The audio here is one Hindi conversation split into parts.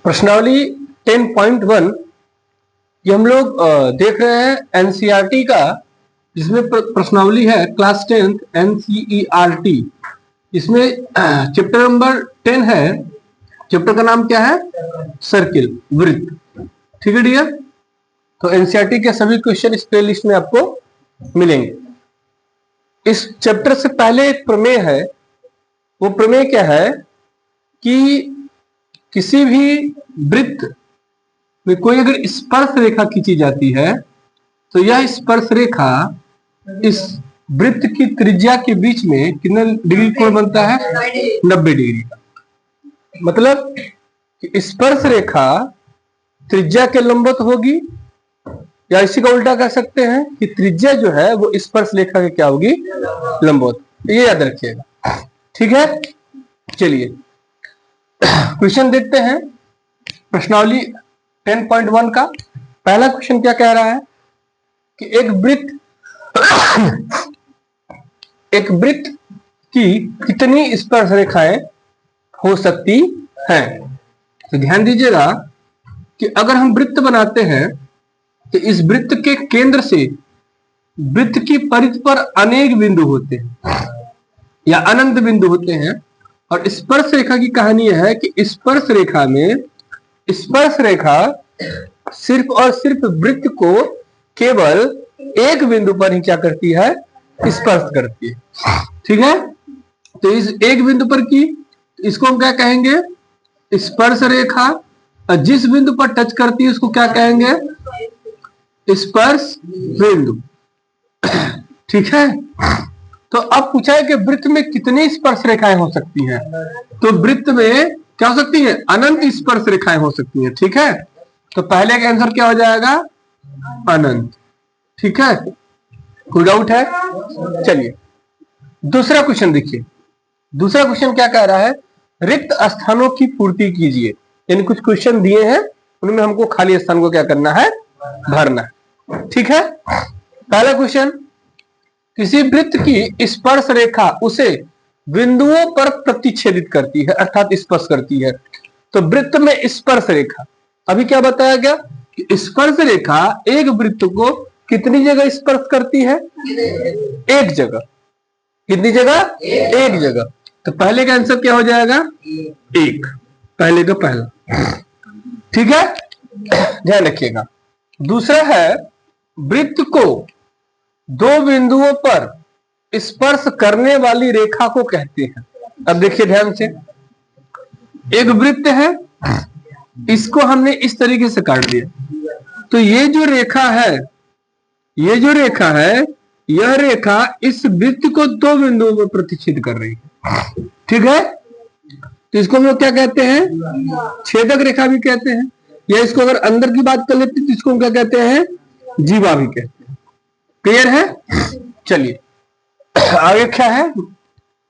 प्रश्नावली 10.1 ये हम लोग देख रहे हैं एनसीईआरटी का, जिसमें प्रश्नावली है क्लास 10th एनसीईआरटी। इसमें चैप्टर नंबर 10 है। चैप्टर का नाम क्या है? सर्किल, वृत्त। ठीक है डियर। तो एनसीईआरटी के सभी क्वेश्चन इस प्ले लिस्ट में आपको मिलेंगे। इस चैप्टर से पहले एक प्रमेय है। वो प्रमेय क्या है कि किसी भी वृत्त में कोई अगर स्पर्श रेखा खींची जाती है तो यह स्पर्श रेखा इस वृत्त की त्रिज्या के बीच में कितने डिग्री कोण बनता है? 90 डिग्री का। मतलब कि स्पर्श रेखा त्रिज्या के लंबवत होगी, या इसी का उल्टा कह सकते हैं कि त्रिज्या जो है वो स्पर्श रेखा के क्या होगी? लंबवत। ये याद रखिएगा। ठीक है, चलिए क्वेश्चन देखते हैं। प्रश्नावली 10.1 का पहला क्वेश्चन क्या कह रहा है कि एक वृत्त की कितनी स्पर्श रेखाएं हो सकती हैं? तो ध्यान दीजिएगा कि अगर हम वृत्त बनाते हैं तो इस वृत्त के केंद्र से वृत्त की परिधि पर अनेक बिंदु होते हैं या अनंत बिंदु होते हैं। और स्पर्श रेखा की कहानी यह है कि स्पर्श रेखा में स्पर्श रेखा सिर्फ और सिर्फ वृत्त को केवल एक बिंदु पर ही क्या करती है? स्पर्श करती है। ठीक है, तो इस एक बिंदु पर की इसको हम क्या कहेंगे? स्पर्श रेखा। और जिस बिंदु पर टच करती है उसको क्या कहेंगे? स्पर्श बिंदु। ठीक है, तो अब पूछा है कि वृत्त में कितनी स्पर्श रेखाएं हो सकती हैं? तो वृत्त में क्या हो सकती है? अनंत स्पर्श रेखाएं हो सकती हैं। ठीक है, तो पहले का आंसर क्या हो जाएगा? अनंत। ठीक है, कोई डाउट है? चलिए दूसरा क्वेश्चन देखिए। दूसरा क्वेश्चन क्या कह रहा है? रिक्त स्थानों की पूर्ति कीजिए। यानी कुछ क्वेश्चन दिए हैं, उनमें हमको खाली स्थान को क्या करना है? भरना है। ठीक है, पहला क्वेश्चन, किसी वृत्त की स्पर्श रेखा उसे बिंदुओं पर प्रतिच्छेदित करती है, अर्थात स्पर्श करती है। तो वृत्त में स्पर्श रेखा, अभी क्या बताया गया कि स्पर्श रेखा एक वृत्त को कितनी जगह स्पर्श करती है? एक जगह। कितनी जगह? एक जगह। तो पहले का आंसर क्या हो जाएगा? एक। पहले का पहला। ठीक है, ध्यान रखिएगा। दूसरा है, वृत्त को दो बिंदुओं पर स्पर्श करने वाली रेखा को कहते हैं। अब देखिए ध्यान से, एक वृत्त है, इसको हमने इस तरीके से काट दिया। तो ये जो रेखा है, यह रेखा इस वृत्त को दो बिंदुओं पर प्रतिच्छेद कर रही है। ठीक है, तो इसको हम लोग क्या कहते हैं? छेदक रेखा भी कहते हैं। या इसको अगर अंदर की बात कर लेते तो इसको हम क्या कहते हैं? जीवा भी कहते हैं। क्लियर है? चलिए आगे क्या है?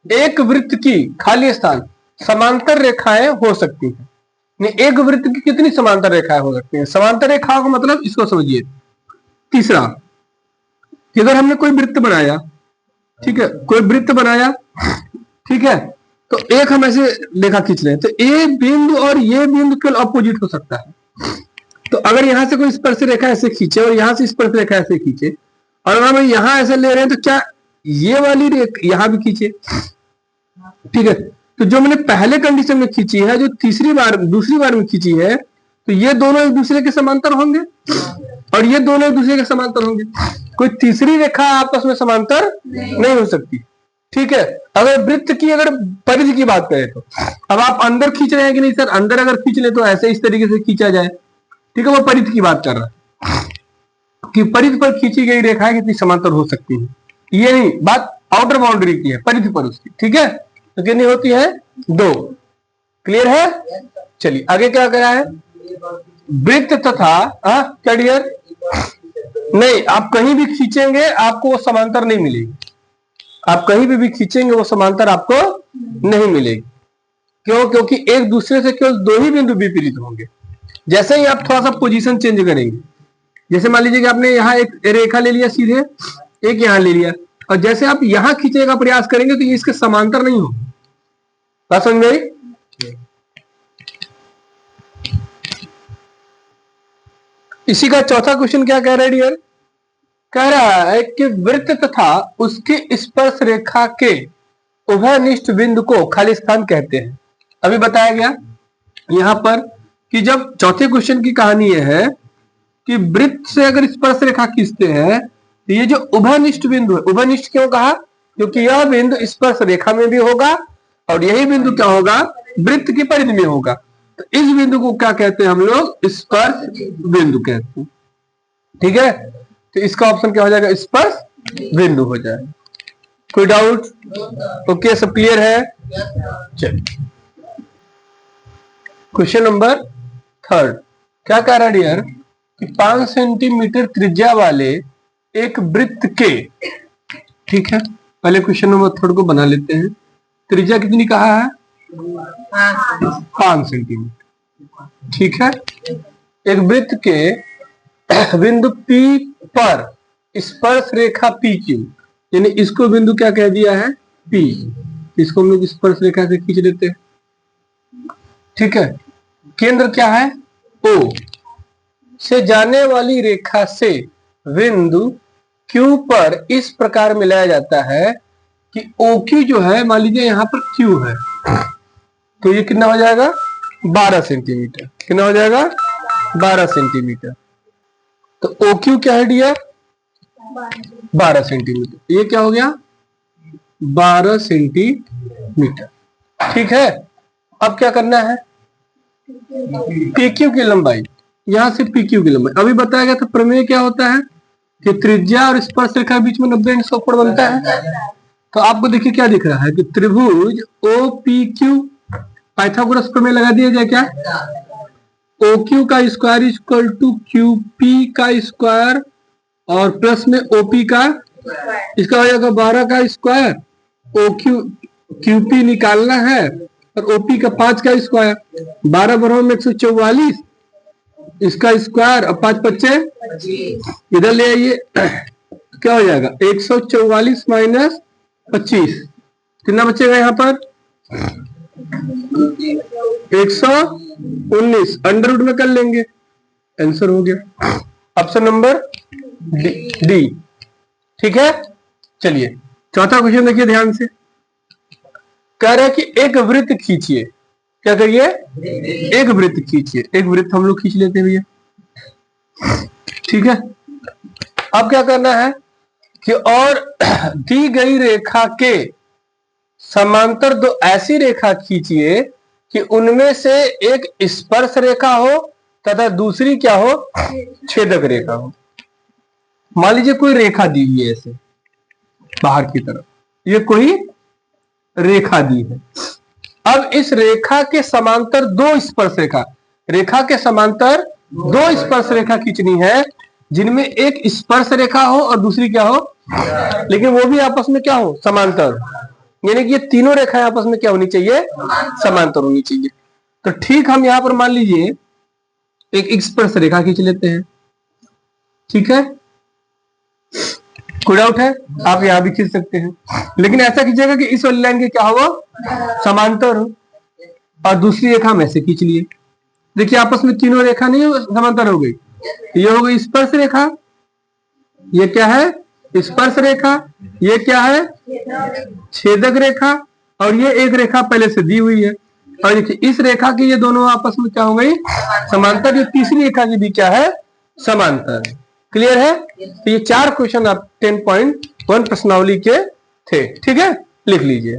एक वृत्त की खाली स्थान समांतर रेखाएं हो सकती हैं। एक वृत्त की कितनी समांतर रेखाएं हो सकती हैं? समांतर रेखाओं का मतलब इसको समझिए। तीसरा, कि अगर हमने कोई वृत्त बनाया, ठीक है, कोई वृत्त बनाया, ठीक है, तो एक हम ऐसे रेखा खींच रहे हैं, तो ए बिंदु और ये बिंदु केवल अपोजिट हो सकता है। तो अगर यहां से कोई स्पर्श रेखा ऐसे खींचे और यहां से स्पर्श रेखा ऐसे खींचे, और अगर हम यहां ऐसे ले रहे हैं तो क्या ये वाली रेखा यहां भी खींचे? ठीक है, तो जो मैंने पहले कंडीशन में खींची है, जो दूसरी बार में खींची है, तो ये दोनों एक दूसरे के समांतर होंगे और ये दोनों एक दूसरे के समांतर होंगे। कोई तीसरी रेखा आपस में समांतर नहीं हो सकती। ठीक है, अगर वृत्त की अगर परिधि की बात करें तो अब आप अंदर खींच रहे हैं कि नहीं सर? अंदर अगर खींच ले तो ऐसे इस तरीके से खींचा जाए। ठीक है, वो परिधि की बात कर रहा है कि परिधि पर खींची गई रेखाएं कितनी समांतर हो सकती है। ये नहीं, बात आउटर बाउंड्री की है, परिधि पर उसकी। ठीक है, तो कितनी होती है? दो। क्लियर है? चलिए आगे क्या करा है? वृत्त तथा क्या डियर? नहीं, आप कहीं भी खींचेंगे आपको वो समांतर नहीं मिलेगी। आप कहीं भी खींचेंगे वो समांतर आपको नहीं मिलेगी। क्यों? क्योंकि एक दूसरे से केवल दो ही बिंदु विपरीत होंगे। जैसे ही आप थोड़ा सा पोजीशन चेंज करेंगे, जैसे मान लीजिए कि आपने यहाँ एक रेखा ले लिया सीधे, एक यहाँ ले लिया, और जैसे आप यहां खींचने का प्रयास करेंगे तो ये इसके समांतर नहीं होगी। बात समझ में आई? इसी का चौथा क्वेश्चन क्या कह रहा है डियर, कह रहा है कि वृत्त तथा उसके स्पर्श रेखा के उभयनिष्ठ बिंदु को खाली स्थान कहते हैं। अभी बताया गया यहां पर कि जब चौथे क्वेश्चन की कहानी यह है कि वृत्त से अगर स्पर्श रेखा खींचते हैं तो ये जो उभयनिष्ठ बिंदु है, उभयनिष्ठ क्यों कहा, क्योंकि यह बिंदु स्पर्श रेखा में भी होगा और यही बिंदु क्या होगा, वृत्त की परिधि में होगा। तो इस बिंदु को क्या कहते हैं हम लोग, स्पर्श बिंदु कहते हैं। ठीक है, तो इसका ऑप्शन क्या हो जाएगा, स्पर्श बिंदु हो जाएगा। कोई डाउट? ओके, सब क्लियर है। चलिए क्वेश्चन नंबर 3 क्या कह रहा है डियर कि 5 सेंटीमीटर त्रिज्या वाले एक वृत्त के, ठीक है, पहले क्वेश्चन नंबर 3 को बना लेते हैं। त्रिज्या कितनी कहा है, 5 सेंटीमीटर। ठीक है, एक वृत्त के बिंदु P पर स्पर्श रेखा PQ, यानी इसको बिंदु क्या कह दिया है, P, इसको हम लोग स्पर्श रेखा से खींच लेते हैं। ठीक है, केंद्र क्या है, O से जाने वाली रेखा से बिंदु Q पर इस प्रकार मिलाया जाता है कि OQ जो है, मान लीजिए यहां पर Q है, तो ये कितना हो जाएगा, 12 सेंटीमीटर। कितना हो जाएगा, 12 सेंटीमीटर। तो OQ क्या है डियर, 12 सेंटीमीटर। ये क्या हो गया, 12 सेंटीमीटर। ठीक है, अब क्या करना है, PQ की लंबाई, यहां से PQ की लंबाई। अभी बताया गया था प्रमेय क्या होता है कि त्रिज्या और स्पर्श रेखा के बीच में 90 अंश का कोण बनता है। तो आपको देखिए क्या दिख रहा है कि त्रिभुज OPQ, पाइथागोरस प्रमेय लगा दिया जाए क्या, OQ का स्क्वायर इक्वल टू QP का स्क्वायर और प्लस में OP का, इसका हो जाएगा 12 का स्क्वायर, QP निकालना है और OP का 5 का स्क्वायर, 12 बराबर में 144, इसका स्क्वायर और 5 बच्चे इधर ले आइए, क्या हो जाएगा 144 माइनस 25, कितना बचेगा यहाँ पर 119, अंडर रूट में कर लेंगे, आंसर हो गया ऑप्शन नंबर डी। ठीक है, चलिए चौथा क्वेश्चन देखिए ध्यान से, कह रहा है कि एक वृत्त खींचिए। क्या करिए, एक वृत्त खींचिए। एक वृत्त हम लोग खींच लेते हैं भैया। ठीक है, अब क्या करना है कि और दी गई रेखा के समांतर दो ऐसी रेखा खींचिए कि उनमें से एक स्पर्श रेखा हो तथा दूसरी क्या हो, छेदक रेखा हो। मान लीजिए कोई रेखा दी हुई है ऐसे बाहर की तरफ, ये कोई रेखा दी है। अब इस रेखा के समांतर दो स्पर्श रेखा, रेखा के समांतर दो स्पर्श रेखा खींचनी है जिनमें एक स्पर्श रेखा हो और दूसरी क्या हो, लेकिन वो भी आपस में क्या हो, समांतर। यानी कि ये तीनों रेखाएं आपस में क्या होनी चाहिए, समांतर होनी चाहिए। तो ठीक, हम यहां पर मान लीजिए एक स्पर्श रेखा खींच लेते हैं। ठीक है, कोई डाउट है, आप यहां भी खींच सकते हैं, लेकिन ऐसा खींचेगा कि इस वाली लाइन के क्या हो, समांतर हो, और दूसरी रेखा में से खींच लिए। देखिए आपस में तीनों रेखा नहीं समांतर हो गई, ये हो गई स्पर्श रेखा, ये क्या है, स्पर्श रेखा, ये क्या है, छेदक रेखा, और ये एक रेखा पहले से दी हुई है। और देखिए इस रेखा की ये दोनों आपस में क्या हो गई, समांतर। ये तीसरी रेखा की भी क्या है, समांतर। क्लियर है? तो ये 4 क्वेश्चन आप 10.1 प्रश्नावली के थे। ठीक है, लिख लीजिए।